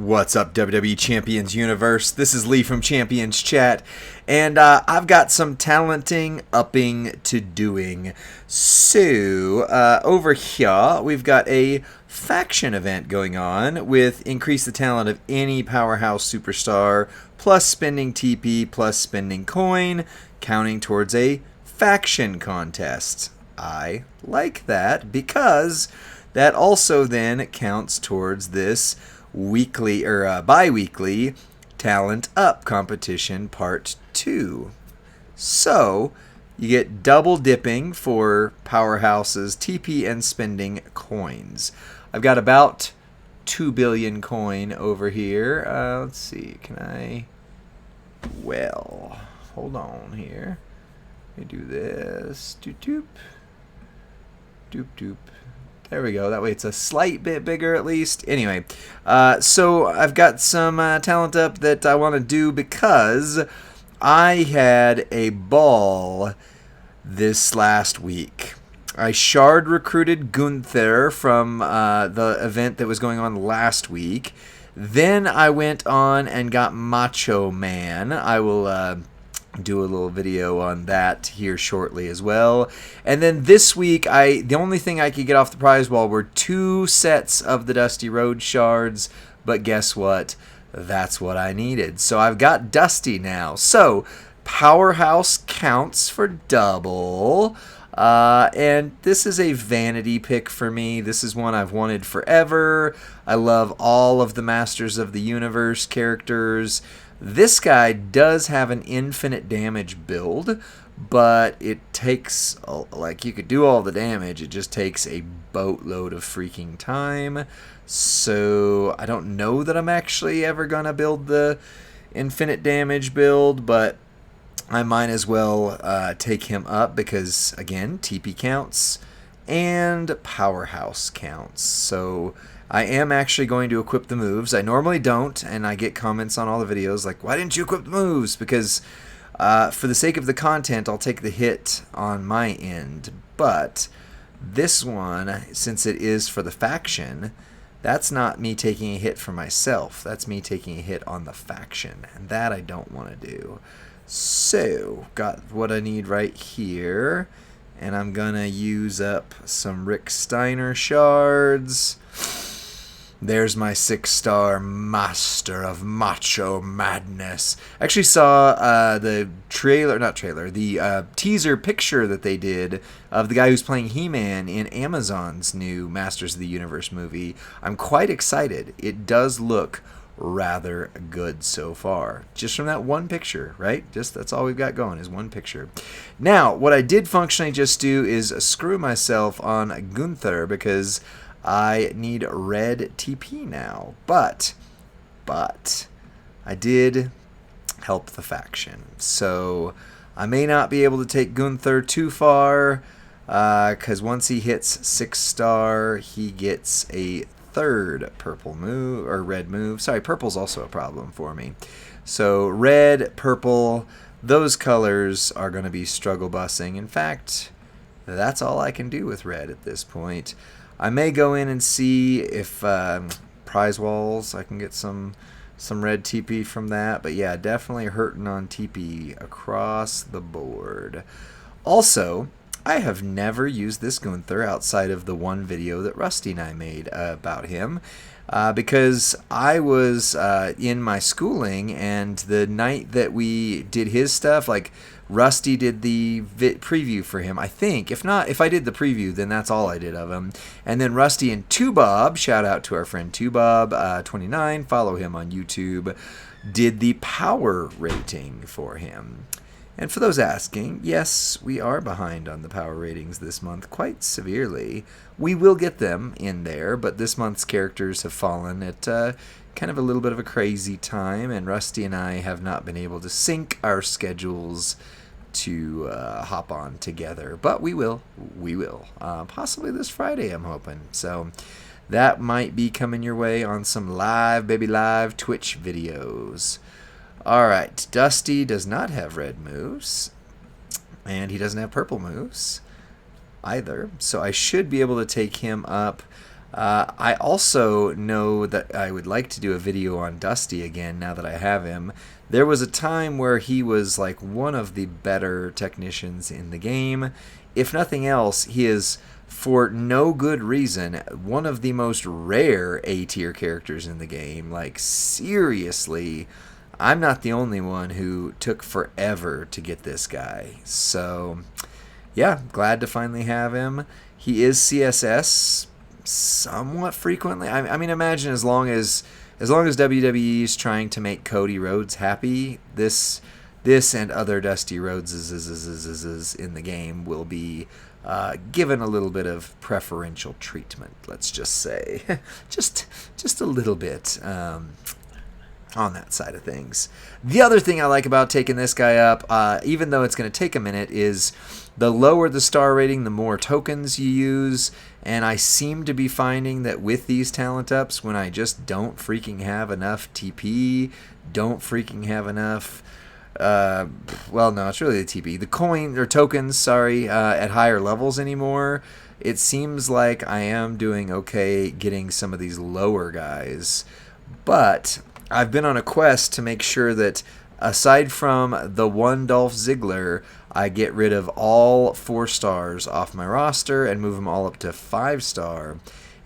What's up, WWE Champions Universe? This is Lee from Champions Chat, and I've got some talenting upping to doing. So, over here, we've got a faction event going on with increase the talent of any powerhouse superstar, plus spending TP, plus spending coin, counting towards a faction contest. I like that because that also then counts towards this weekly or bi-weekly Talent Up competition part 2. So you get double dipping for powerhouses, TP, and spending coins. I've got about 2 billion coin over here. Let's see, can I? Well, hold on here. Let me do this. Doop doop. Doop doop. There we go. That way it's a slight bit bigger at least. Anyway, so I've got some talent up that I want to do because I had a ball this last week. I shard recruited Gunther from the event that was going on last week. Then I went on and got Macho Man. I will do a little video on that here shortly as well. And then this week, the only thing I could get off the prize wall were 2 sets of the Dusty Rhodes shards, but guess what? That's what I needed. So I've got Dusty now. So Powerhouse counts for double. And this is a vanity pick for me. This is one I've wanted forever. I love all of the Masters of the Universe characters. This guy does have an infinite damage build, but it takes, like, you could do all the damage, it just takes a boatload of freaking time. So I don't know that I'm actually ever gonna build the infinite damage build, but I might as well take him up because, again, TP counts and Powerhouse counts. So I am actually going to equip the moves. I normally don't, and I get comments on all the videos like, why didn't you equip the moves? Because for the sake of the content, I'll take the hit on my end. But this one, since it is for the faction, that's not me taking a hit for myself. That's me taking a hit on the faction, and that I don't want to do. So, got what I need right here, and I'm going to use up some Rick Steiner shards. There's my 6-star master of macho madness. I actually saw the teaser picture that they did of the guy who's playing He-Man in Amazon's new Masters of the Universe movie. I'm quite excited. It does look rather good so far. Just from that one picture, right? Just that's all we've got going is one picture. Now, what I did functionally just do is screw myself on Gunther because I need red TP now, but I did help the faction, so I may not be able to take Gunther too far, because once he hits 6-star, he gets a 3rd purple move, or red move. Sorry, purple's also a problem for me. So red, purple, those colors are going to be struggle bussing. In fact, that's all I can do with red at this point. I may go in and see if prize walls, I can get some red TP from that. But yeah, definitely hurting on TP across the board. Also, I have never used this Gunther outside of the one video that Rusty and I made about him. Because I was in my schooling, and the night that we did his stuff, like, Rusty did the preview for him, I think. If not, if I did the preview, then that's all I did of him. And then Rusty and Tubob, shout out to our friend Tubob29, follow him on YouTube, did the power rating for him. And for those asking, yes, we are behind on the power ratings this month quite severely. We will get them in there, but this month's characters have fallen at kind of a little bit of a crazy time, and Rusty and I have not been able to sync our schedules to hop on together. But we will. Possibly this Friday, I'm hoping. So that might be coming your way on some live Twitch videos. Alright, Dusty does not have red moves, and he doesn't have purple moves either, so I should be able to take him up. I also know that I would like to do a video on Dusty again now that I have him. There was a time where he was like one of the better technicians in the game. If nothing else, he is, for no good reason, one of the most rare A-tier characters in the game. Like, seriously, I'm not the only one who took forever to get this guy. So, yeah, glad to finally have him. He is CSS somewhat frequently. I mean, imagine as long as WWE is trying to make Cody Rhodes happy, this and other Dusty Rhodes in the game will be given a little bit of preferential treatment. Let's just say, just a little bit. On that side of things. The other thing I like about taking this guy up, even though it's going to take a minute, is the lower the star rating, the more tokens you use. And I seem to be finding that with these talent ups, when I just don't freaking have enough TP, don't freaking have enough... well, no, it's really the TP. The coin, or tokens, sorry, at higher levels anymore. It seems like I am doing okay getting some of these lower guys. But I've been on a quest to make sure that aside from the one Dolph Ziggler, I get rid of all 4 stars off my roster and move them all up to 5-star.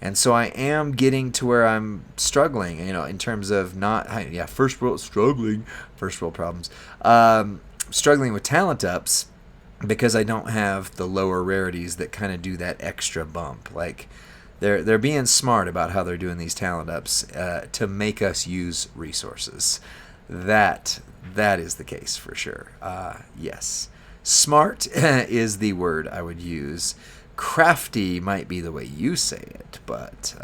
And so I am getting to where I'm struggling, in terms of first world problems. Struggling with talent ups because I don't have the lower rarities that kind of do that extra bump. Like, they're being smart about how they're doing these talent ups to make us use resources. That is the case for sure. Yes. Smart is the word I would use. Crafty might be the way you say it, but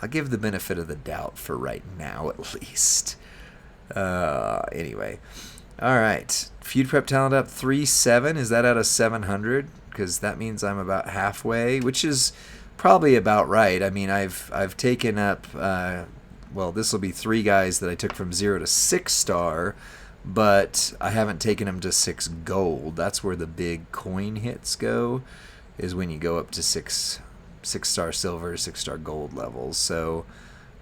I'll give the benefit of the doubt for right now at least. Anyway. All right. Feud Prep Talent Up 3-7. Is that out of 700? Because that means I'm about halfway, which is probably about right. I mean, I've taken up, this will be 3 guys that I took from 0 to 6-star, but I haven't taken them to 6 gold. That's where the big coin hits go, is when you go up to 6-star silver, 6-star gold levels. So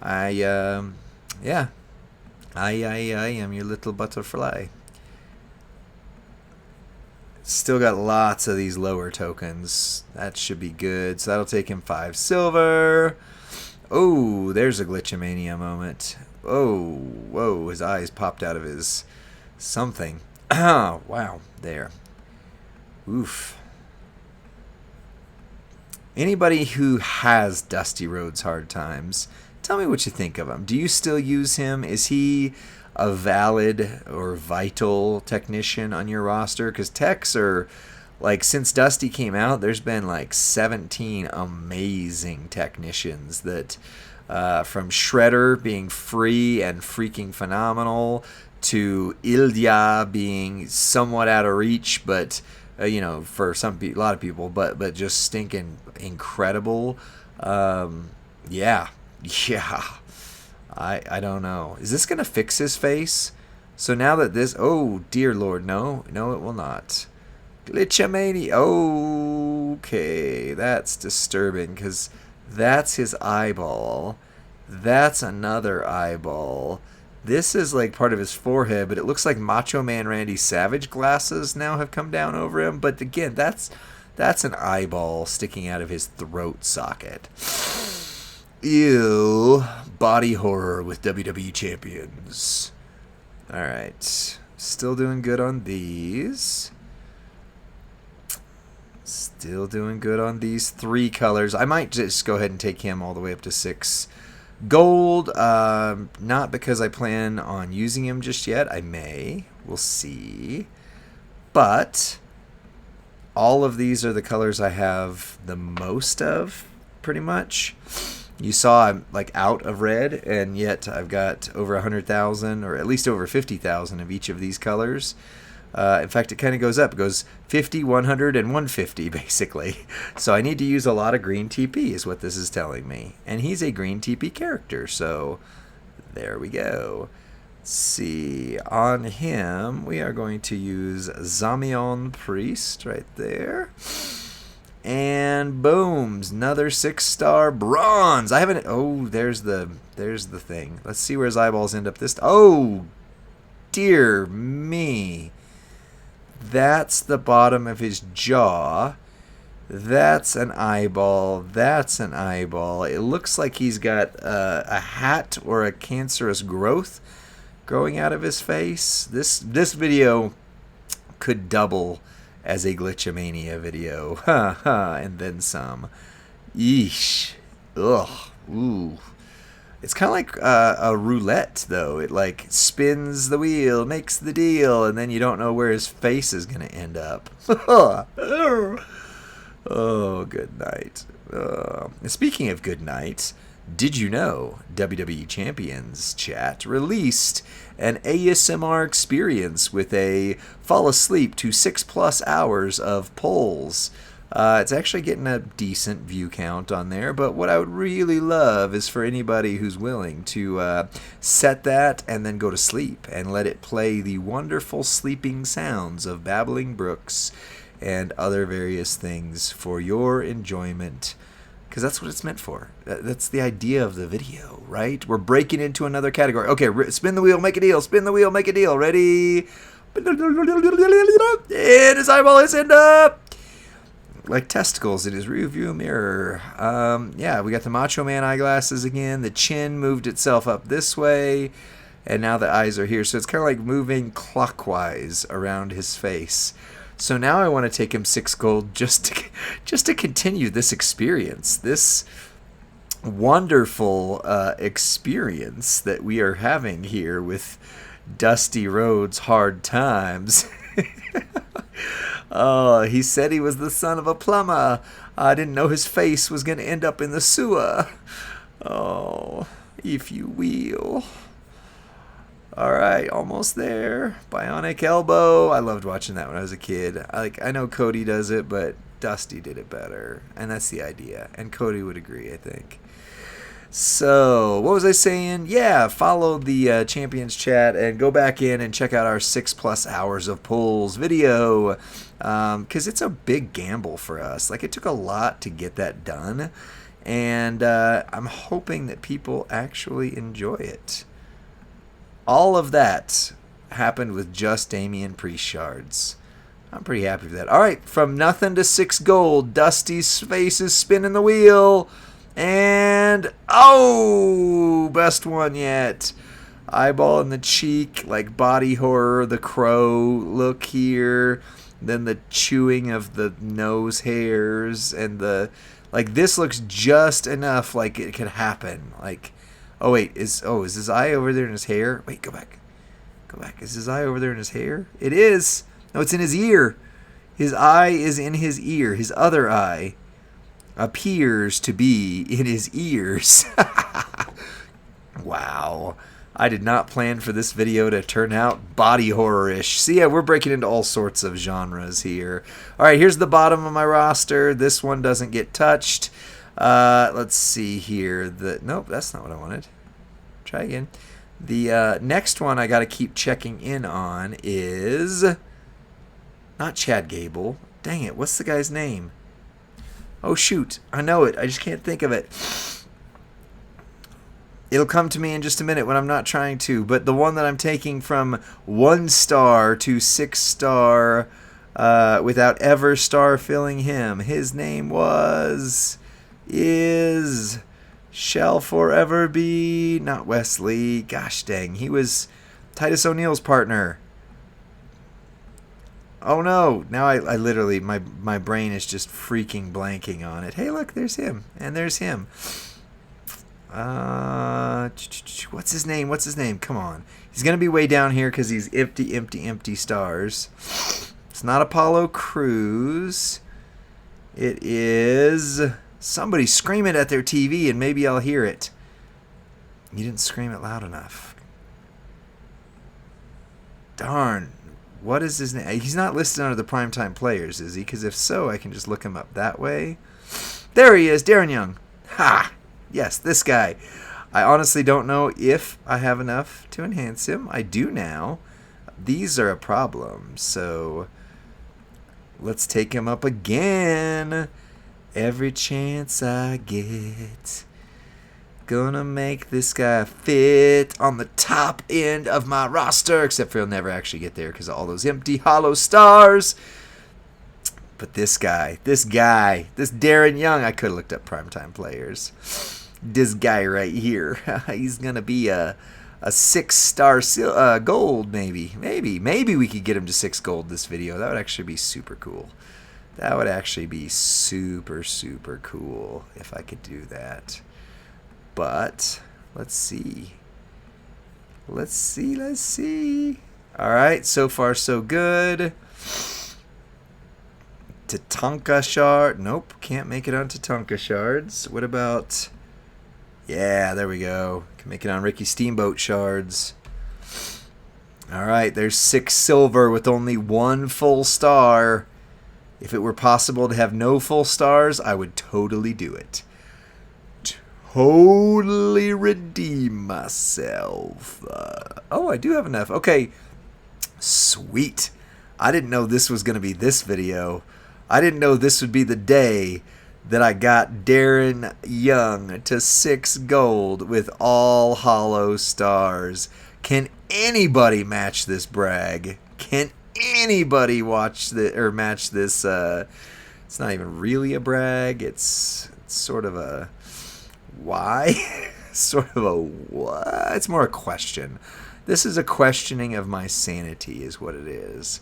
I am your little butterfly. Still got lots of these lower tokens. That should be good. So that'll take him 5 silver. Oh, there's a Glitchamania moment. Oh, whoa, his eyes popped out of his something. Oh, wow, there. Oof. Anybody who has Dusty Rhodes hard times, tell me what you think of him. Do you still use him? Is he a valid or vital technician on your roster? Because techs are, like, since Dusty came out, there's been like 17 amazing technicians that, from Shredder being free and freaking phenomenal, to Ilya being somewhat out of reach, but for a lot of people, but just stinking incredible. Yeah. I don't know. Is this gonna fix his face? So now that this, oh dear Lord, no, it will not. Glitchamania. Okay, that's disturbing because that's his eyeball. That's another eyeball. This is like part of his forehead, but it looks like Macho Man Randy Savage glasses now have come down over him. But again, that's an eyeball sticking out of his throat socket. Ew. Body horror with WWE Champions. Alright. Still doing good on these. Still doing good on these 3 colors. I might just go ahead and take him all the way up to 6 gold. Not because I plan on using him just yet. I may. We'll see. But all of these are the colors I have the most of, pretty much. You saw I'm like out of red, and yet I've got over 100,000, or at least over 50,000 of each of these colors. In fact, it kind of goes up. It goes 50, 100, and 150, basically. So I need to use a lot of green TP is what this is telling me. And he's a green TP character, so there we go. Let's see. On him, we are going to use Zamion Priest right there. And And boom, another 6-star bronze. I haven't. Oh, there's the thing. Let's see where his eyeballs end up this. Oh, dear me. That's the bottom of his jaw. That's an eyeball. That's an eyeball. It looks like he's got a hat or a cancerous growth growing out of his face. This video could double as a Glitchamania video. Ha ha, and then some. Yeesh. Ugh. Ooh. It's kind of like a roulette, though. It like spins the wheel, makes the deal, and then you don't know where his face is going to end up. Oh, good night. Speaking of good night, did you know WWE Champions Chat released an ASMR experience with a fall asleep to 6+ hours of polls? It's actually getting a decent view count on there, but what I would really love is for anybody who's willing to set that and then go to sleep and let it play the wonderful sleeping sounds of babbling brooks and other various things for your enjoyment, because that's what it's meant for. That's the idea of the video, right? We're breaking into another category. Okay, spin the wheel, make a deal. Spin the wheel, make a deal. Ready? And his eyeball is end up like testicles in his rearview mirror. Yeah, we got the Macho Man eyeglasses again. The chin moved itself up this way, and now the eyes are here. So it's kind of like moving clockwise around his face. So now I want to take him 6 gold just to continue this experience, this wonderful experience that we are having here with Dusty Rhodes' Hard Times. Oh, he said he was the son of a plumber. I didn't know his face was going to end up in the sewer. Oh, if you will. All right, almost there. Bionic elbow. I loved watching that when I was a kid. I know Cody does it, but Dusty did it better, and that's the idea. And Cody would agree, I think. So, what was I saying? Yeah, follow the Champions Chat and go back in and check out our 6+ hours of polls video, because it's a big gamble for us. Like, it took a lot to get that done, and I'm hoping that people actually enjoy it. All of that happened with just Damian Priest shards. I'm pretty happy with that. All right, from nothing to 6 gold, Dusty's face is spinning the wheel. And, oh, best one yet. Eyeball in the cheek, like body horror, the crow look here. Then the chewing of the nose hairs. And the, like, this looks just enough like it could happen. Like, oh, wait, is his eye over there in his hair? Wait, go back. Go back. Is his eye over there in his hair? It is. No, it's in his ear. His eye is in his ear. His other eye appears to be in his ears. Wow. I did not plan for this video to turn out body horror-ish. See, yeah, we're breaking into all sorts of genres here. All right, here's the bottom of my roster. This one doesn't get touched. Let's see here. Nope, that's not what I wanted. Try again. The next one I got to keep checking in on is not Chad Gable. Dang it, what's the guy's name? Oh, shoot. I know it. I just can't think of it. It'll come to me in just a minute when I'm not trying to. But the one that I'm taking from 1 star to 6 star without ever star filling him. His name shall forever be, not Wesley. Gosh dang. He was Titus O'Neil's partner. Oh no, now I literally, my brain is just freaking blanking on it. Hey look, there's him, and there's him. What's his name? Come on. He's going to be way down here because he's empty stars. It's not Apollo Crews. It is somebody screaming at their TV, and maybe I'll hear it. You didn't scream it loud enough. Darn. What is his name? He's not listed under the primetime players, is he? Because if so, I can just look him up that way. There he is, Darren Young. Ha! Yes, this guy. I honestly don't know if I have enough to enhance him. I do now. These are a problem, so let's take him up again. Every chance I get. Gonna make this guy fit on the top end of my roster. Except for he'll never actually get there because of all those empty hollow stars. But this Darren Young, I could have looked up primetime players. This guy right here, he's going to be a 6-star gold, maybe. Maybe we could get him to 6 gold this video. That would actually be super cool. That would actually be super, super cool if I could do that. But, let's see. Let's see. All right, so far so good. Tatanka shard. Nope, can't make it on Tatanka shards. What about... Yeah, there we go. Can make it on Ricky Steamboat shards. Alright, there's 6 silver with only 1 full star. If it were possible to have no full stars, I would totally do it. Totally redeem myself. Oh, I do have enough. Okay, sweet. I didn't know this was going to be this video. I didn't know this would be the day that I got Darren Young to 6 gold with all hollow stars. Can anybody match this brag? Can anybody match this? It's not even really a brag. It's sort of a why? Sort of a what? It's more a question. This is a questioning of my sanity is what it is.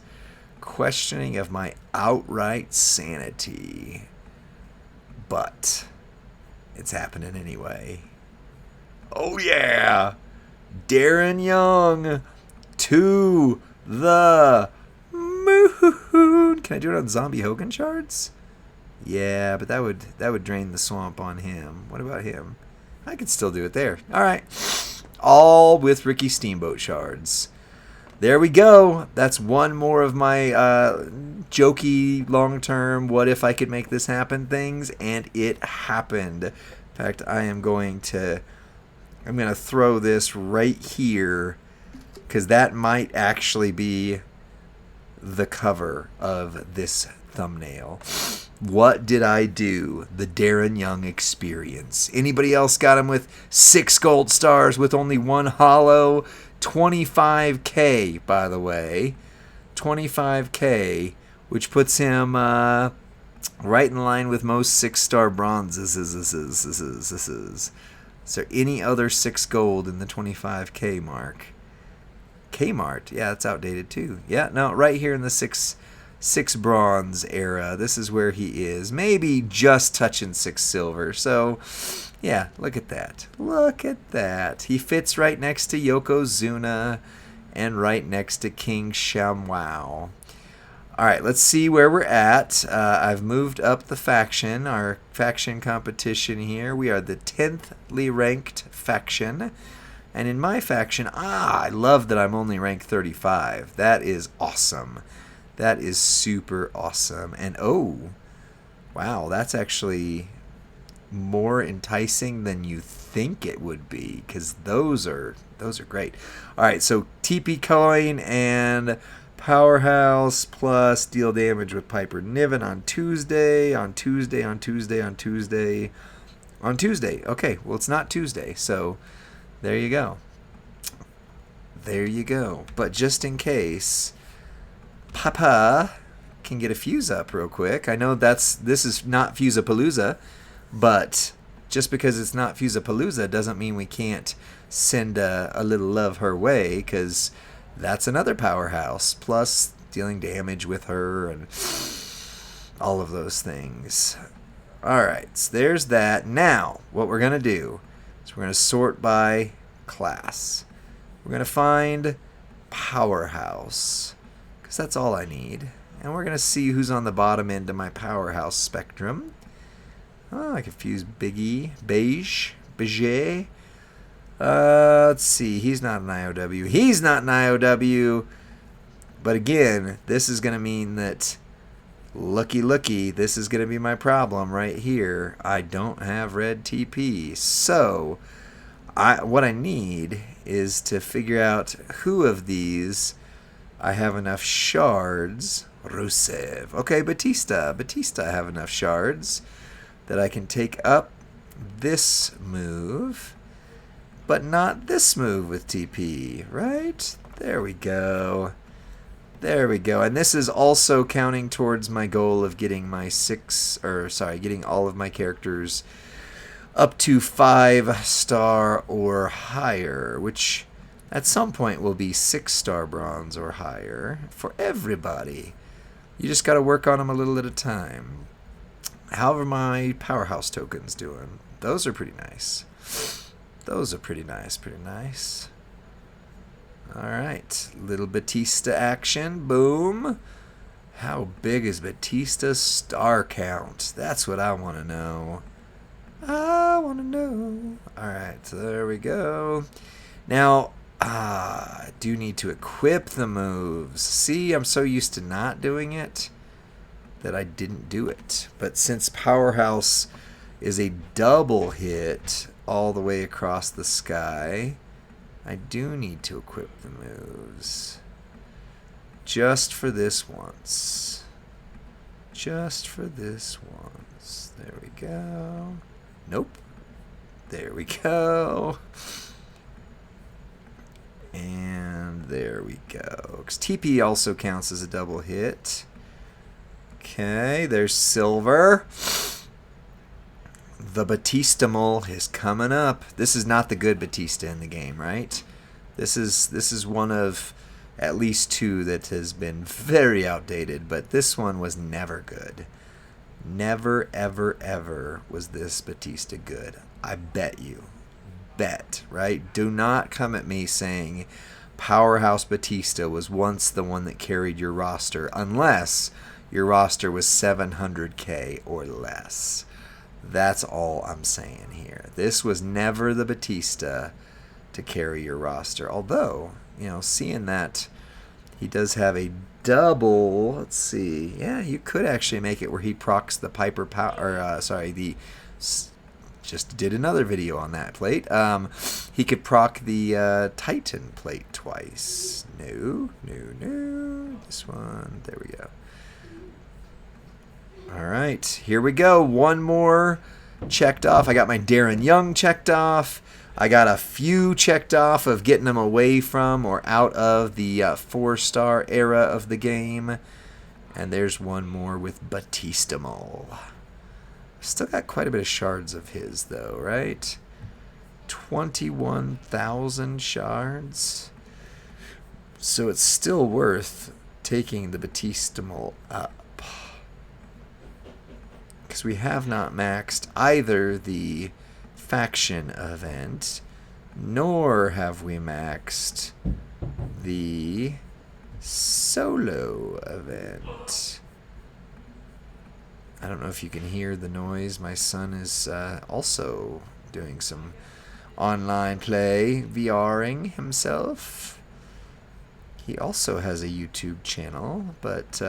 Questioning of my outright sanity. But it's happening anyway. Oh yeah! Darren Young to the moon. Can I do it on Zombie Hogan shards? Yeah, but that would drain the swamp on him. What about him? I could still do it there. All right. All with Ricky Steamboat shards. There we go. That's one more of my jokey long-term what if I could make this happen things, and it happened. In fact, I'm going to throw this right here because that might actually be the cover of this thumbnail. What did I do? The Darren Young experience. Anybody else got him with 6 gold stars with only 1 hollow? 25K, by the way. 25K, which puts him right in line with most 6-star bronzes. Is there any other 6 gold in the 25K mark? Kmart, yeah, that's outdated too. Yeah, no, right here in the 6 bronze era. This is where he is. Maybe just touching 6 silver. So, yeah, look at that. Look at that. He fits right next to Yokozuna and right next to King Shamwow. All right, let's see where we're at. I've moved up the faction, our faction competition here. We are the 10thly ranked faction. And in my faction, I love that I'm only ranked 35. That is awesome. That is super awesome. And oh, wow, that's actually more enticing than you think it would be, because those are great. All right, so TP coin and Powerhouse plus deal damage with Piper Niven on Tuesday. Okay, well, it's not Tuesday, so there you go. But just in case Papa can get a fuse up real quick. I know this is not Fuse-a-Palooza, but just because it's not Fuse-a-Palooza doesn't mean we can't send a little love her way, because that's another powerhouse, plus dealing damage with her and all of those things. Alright, so there's that. Now, what we're going to do is we're going to sort by class. We're going to find powerhouse, because that's all I need. And we're going to see who's on the bottom end of my powerhouse spectrum. Oh, I confuse Biggie. Beige. Let's see. He's not an IOW. But again, this is going to mean that, looky, this is going to be my problem right here. I don't have red TP. So, what I need is to figure out who of these I have enough shards. Rusev. Okay, Batista. I have enough shards. that I can take up this move, but not this move with TP, right? There we go. There we go. And this is also counting towards my goal of getting my getting all of my characters up to 5-star or higher, which at some point will be 6-star bronze or higher for everybody. You just got to work on them a little at a time. How are my powerhouse tokens doing? Those are pretty nice. Those are pretty nice, pretty nice. Alright, little Batista action. Boom. How big is Batista's star count? That's what I want to know. I want to know. Alright, so there we go. Now, I do need to equip the moves. See, I'm so used to not doing it that I didn't do it. But since Powerhouse is a double hit all the way across the sky, I do need to equip the moves. Just for this once. Just for this once. There we go. Nope. There we go. And there we go. Because TP also counts as a double hit. Okay, there's silver. The Batistimal is coming up. This is not the good Batista in the game, right? This is one of at least 2 that has been very outdated, but this one was never good. Never, ever, ever was this Batista good. I bet you. Bet, right? Do not come at me saying Powerhouse Batista was once the one that carried your roster, unless your roster was 700k or less. That's all I'm saying here. This was never the Batista to carry your roster. Although, you know, seeing that he does have a double, let's see. Yeah, you could actually make it where he procs the Piper just did another video on that plate. He could proc the Titan plate twice. No. This one. There we go. Alright, here we go. One more checked off. I got my Darren Young checked off. I got a few checked off of getting them away from or out of the 4-star era of the game. And there's one more with Batistimal. Still got quite a bit of shards of his, though, right? 21,000 shards. So it's still worth taking the Batistimal up. Because we have not maxed either the faction event, nor have we maxed the solo event. I don't know if you can hear the noise. My son is also doing some online play, VRing himself. He also has a YouTube channel, but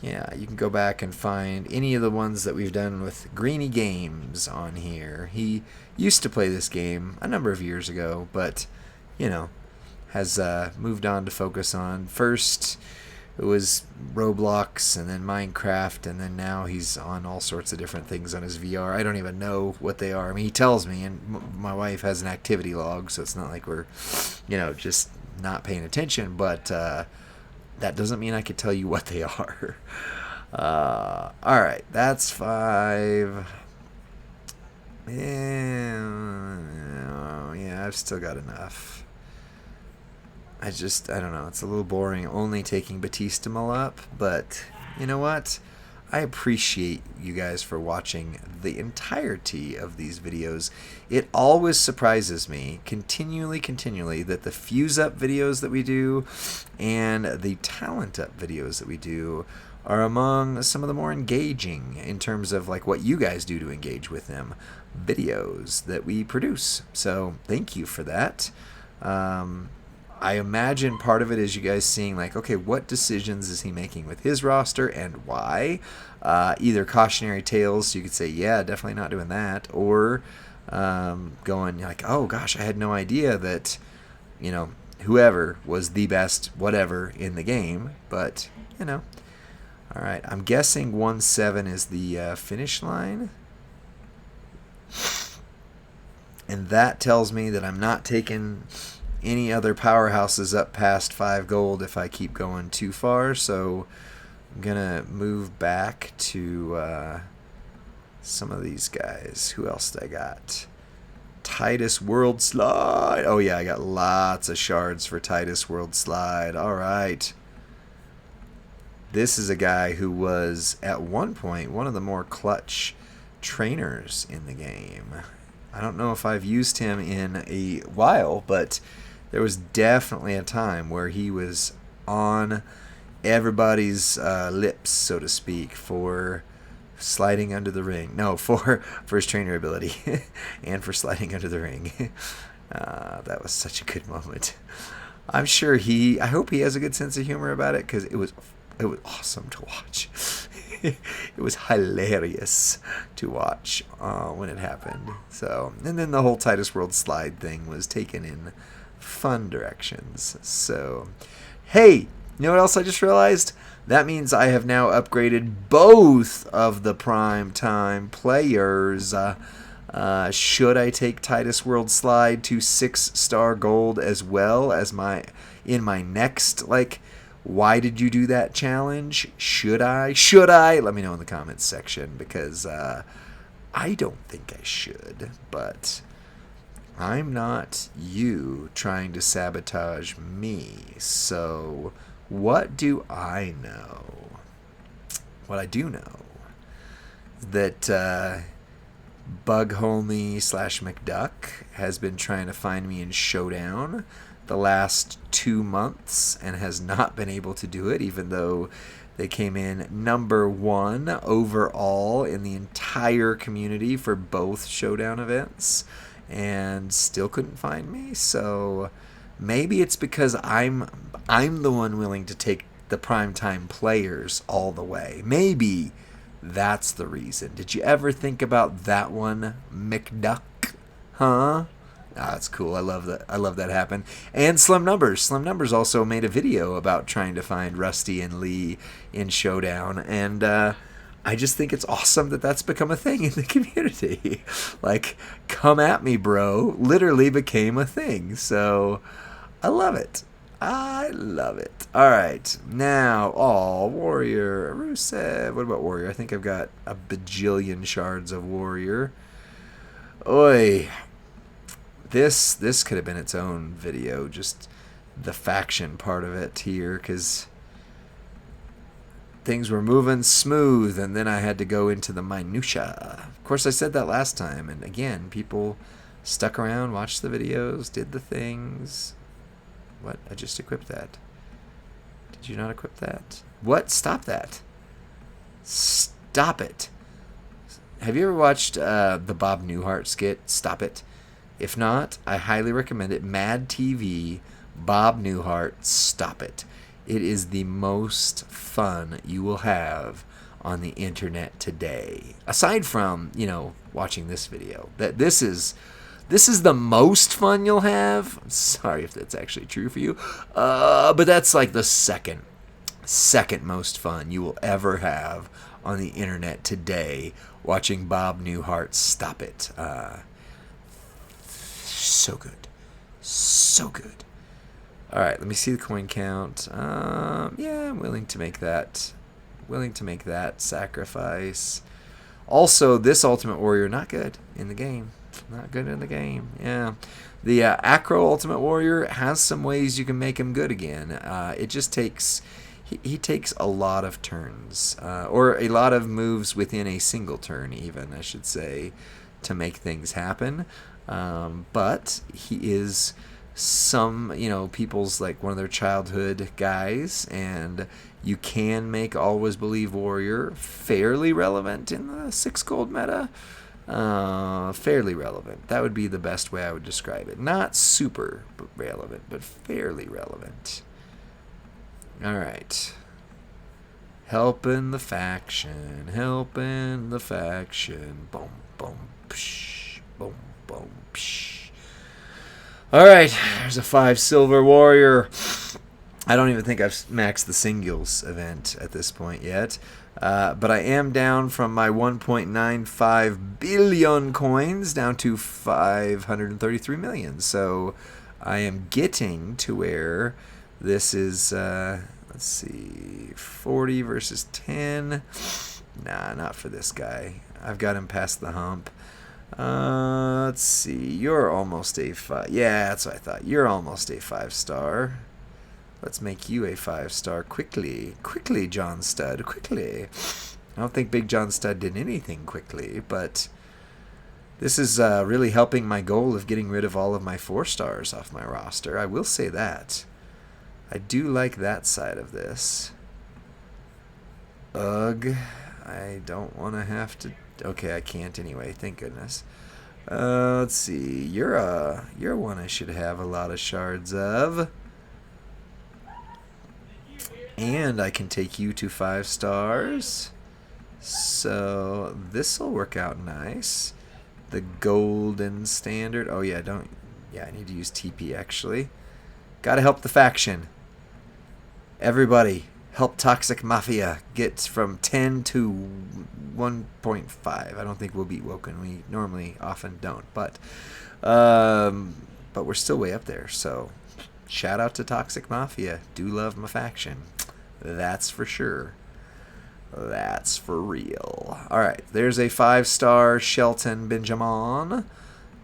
yeah, you can go back and find any of the ones that we've done with Greeny Games on here. He used to play this game a number of years ago, but, you know, has moved on to focus on first it was Roblox and then Minecraft, and then now he's on all sorts of different things on his VR. I don't even know what they are. I mean, he tells me, and my wife has an activity log, so it's not like we're, you know, just not paying attention, but that doesn't mean I could tell you what they are. Alright, that's 5. Yeah, I've still got enough. I don't know, it's a little boring only taking Batistimal up, but you know what? I appreciate you guys for watching the entirety of these videos. It always surprises me, continually, that the Fuse Up videos that we do and the Talent Up videos that we do are among some of the more engaging in terms of like what you guys do to engage with them videos that we produce. So thank you for that. I imagine part of it is you guys seeing like, okay, what decisions is he making with his roster and why? Either cautionary tales, so you could say, yeah, definitely not doing that, or going like, oh gosh, I had no idea that, you know, whoever was the best whatever in the game, but, you know. All right, I'm guessing 1-7 is the finish line. And that tells me that I'm not taking any other powerhouses up past 5 gold if I keep going too far. So I'm going to move back to some of these guys. Who else did I got? Titus World Slide. Oh, yeah, I got lots of shards for Titus World Slide. All right. This is a guy who was, at one point, one of the more clutch trainers in the game. I don't know if I've used him in a while, but there was definitely a time where he was on everybody's lips, so to speak, for sliding under the ring. No, for his trainer ability and for sliding under the ring. That was such a good moment. I'm sure I hope he has a good sense of humor about it, because it was awesome to watch. It was hilarious to watch when it happened. So, and then the whole Titus World Slide thing was taken in fun directions. So, hey, you know what else I just realized? That means I have now upgraded both of the prime time players. Should I take Titus World Slide to 6-star gold as well as in my next, like, why did you do that challenge? Should I? Let me know in the comments section, because I don't think I should, but I'm not you trying to sabotage me. So what do I know? What I do know is that Bug Homie / McDuck has been trying to find me in Showdown the last 2 months and has not been able to do it, even though they came in #1 overall in the entire community for both Showdown events, and still couldn't find me. So maybe it's because I'm the one willing to take the primetime players all the way. Maybe that's the reason. Did you ever think about that one, McDuck? Huh? That's cool. I love that happened. And Slim Numbers also made a video about trying to find Rusty and Lee in Showdown, and I just think it's awesome that that's become a thing in the community. Like, come at me, bro, literally became a thing. So I love it. I love it. All right, now, Warrior, Rusev. What about Warrior? I think I've got a bajillion shards of Warrior. Oi. This could have been its own video, just the faction part of it here, because things were moving smooth, and then I had to go into the minutia. Of course, I said that last time, and again, people stuck around, watched the videos, did the things. What? I just equipped that. Did you not equip that? What? Stop that. Stop it. Have you ever watched the Bob Newhart skit, Stop It? If not, I highly recommend it. Mad TV, Bob Newhart, Stop It. It is the most fun you will have on the internet today. Aside from, watching this video. This is the most fun you'll have. I'm sorry if that's actually true for you. But that's like the second most fun you will ever have on the internet today, watching Bob Newhart, Stop It. So good. So good. All right, let me see the coin count. Yeah, I'm willing to make that. Sacrifice. Also, this Ultimate Warrior, not good in the game. Not good in the game. Yeah. The Acro Ultimate Warrior has some ways you can make him good again. It just takes... He takes a lot of turns. Or a lot of moves within a single turn, even, I should say, to make things happen. But he is people's, like, one of their childhood guys, and you can make Always Believe Warrior fairly relevant in the 6 gold meta. Fairly relevant. That would be the best way I would describe it. Not super relevant, but fairly relevant. All right. Helping the faction. Boom, boom, psh, boom, boom, psh. All right, there's a 5 silver warrior. I don't even think I've maxed the singles event at this point yet. But I am down from my 1.95 billion coins down to 533 million. So I am getting to where this is, let's see, 40 versus 10. Nah, not for this guy. I've got him past the hump. Let's see, you're almost a 5. Yeah, that's what I thought. You're almost a 5-star. Let's make you a 5-star quickly. Quickly, John Studd. Quickly. I don't think Big John Studd did anything quickly, but this is really helping my goal of getting rid of all of my 4-stars off my roster. I will say that. I do like that side of this. Ugh. I don't want to have to... Okay, I can't anyway. Thank goodness. Let's see. You're one I should have a lot of shards of. And I can take you to 5 stars. So this'll work out nice. The golden standard. Oh yeah, I need to use TP actually. Gotta help the faction. Everybody, help Toxic Mafia get from 10 to 1.5. I don't think we'll beat Woken. We normally often don't, but we're still way up there. So shout out to Toxic Mafia. Do love my faction. That's for sure. That's for real. Alright, there's a 5-star Shelton Benjamin.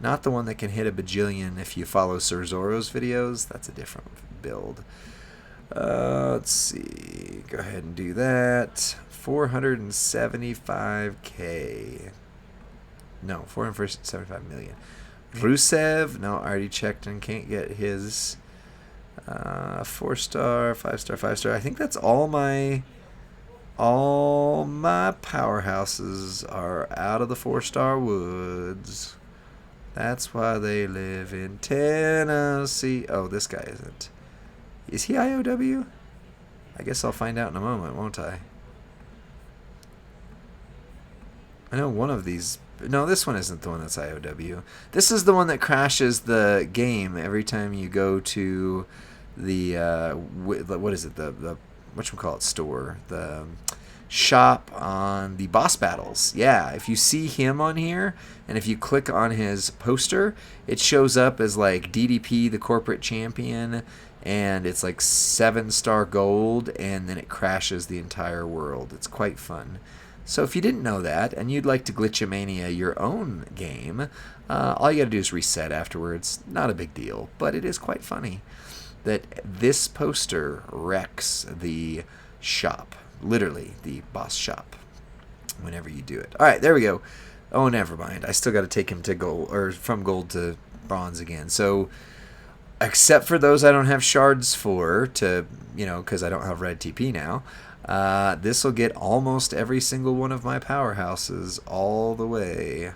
Not the one that can hit a bajillion if you follow Sir Zoro's videos. That's a different build. Let's see. Go ahead and do that. 475k. No, 475 million. Rusev. No, I already checked and can't get his. 4-star, 5-star, 5-star. I think that's all my powerhouses are out of the 4-star woods. That's why they live in Tennessee. Oh, this guy isn't. Is he IOW? I guess I'll find out in a moment, won't I? I know one of these... No, this one isn't the one that's IOW. This is the one that crashes the game every time you go to the... what is it? The whatchamacallit store. The shop on the boss battles. Yeah, if you see him on here, and if you click on his poster, it shows up as like DDP, the corporate champion, and it's like 7-star gold, and then it crashes the entire world. It's quite fun. So if you didn't know that, and you'd like to Glitchamania your own game, all you gotta do is reset afterwards. Not a big deal, but it is quite funny that this poster wrecks the shop. Literally, the boss shop, whenever you do it. Alright, there we go. Oh, never mind. I still gotta take him to gold, or from gold to bronze again. So, except for those I don't have shards for, to, because I don't have red TP now, this will get almost every single one of my powerhouses all the way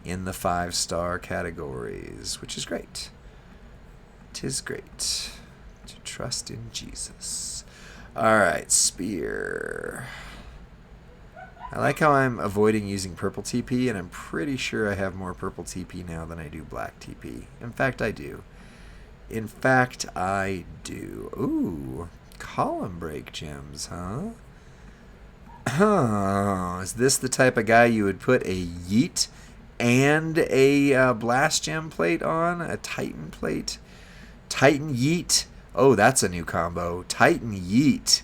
in the 5-star categories, which is great. 'Tis great to trust in Jesus. Alright, Spear. I like how I'm avoiding using purple TP, and I'm pretty sure I have more purple TP now than I do black TP. In fact, I do. Ooh, column break gems, huh? Is this the type of guy you would put a Yeet and a blast gem plate on? A Titan plate? Titan Yeet? Oh, that's a new combo. Titan Yeet.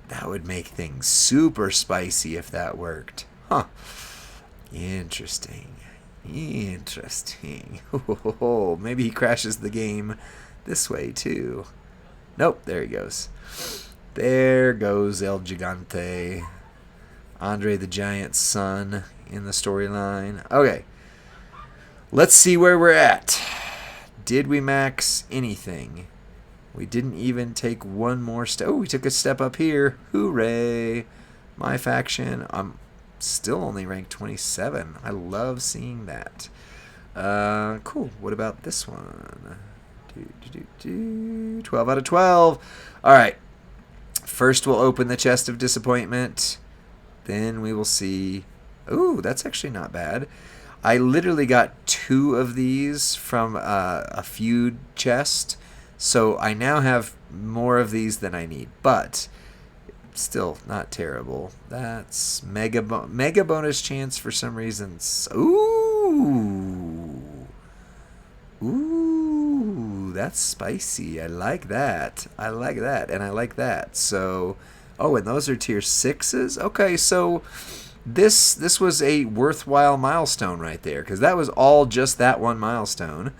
That would make things super spicy if that worked. Huh. Interesting. Interesting. Oh, maybe he crashes the game this way too. Nope, there he goes. There goes El Gigante. Andre the Giant's son in the storyline. Okay. Let's see where we're at. Did we max anything? We didn't even take one more step. Oh, we took a step up here. Hooray. My faction. I'm still only ranked 27. I love seeing that. Cool. What about this one? 12 out of 12. All right. First, we'll open the chest of disappointment. Then we will see. Ooh, that's actually not bad. I literally got 2 of these from a feud chest. So I now have more of these than I need, but still not terrible. That's mega bonus chance for some reasons. Ooh, that's spicy. I like that. I like that, and I like that. So, oh, and those are tier 6s. Okay, so this was a worthwhile milestone right there, because that was all just that one milestone.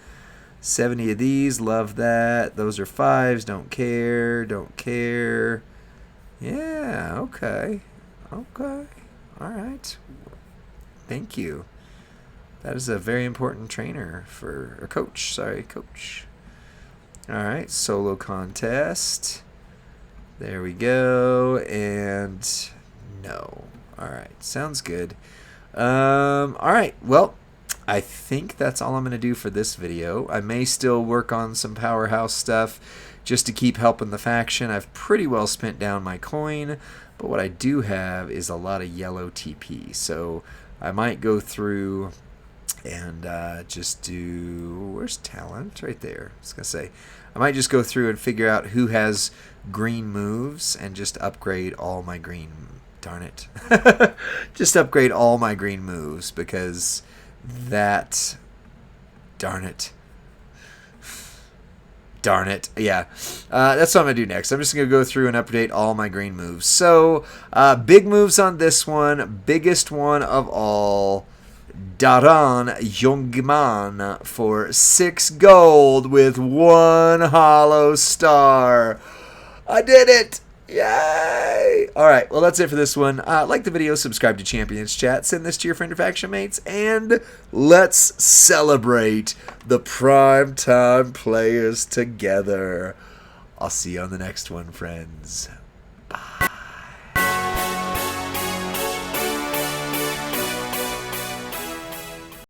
70 of these, love that. Those are 5s, don't care, don't care. Yeah, okay. Okay. All right. Thank you. That is a very important trainer for, or coach, sorry, coach. All right, solo contest. There we go, and no. All right, sounds good. All right, well, I think that's all I'm going to do for this video. I may still work on some powerhouse stuff just to keep helping the faction. I've pretty well spent down my coin, but what I do have is a lot of yellow TP. So I might go through and just do, where's talent? Right there. I was going to say, I might just go through and figure out who has green moves and just upgrade all my green, darn it. Just upgrade all my green moves, because that, darn it. Darn it. Yeah. That's what I'm going to do next. I'm just going to go through and update all my green moves. So, big moves on this one. Biggest one of all, Darren Young for 6 gold with 1 hollow star. I did it! Yay! Alright, well that's it for this one. Like the video, subscribe to Champions Chat, send this to your friend or faction mates, and let's celebrate the primetime players together. I'll see you on the next one, friends. Bye.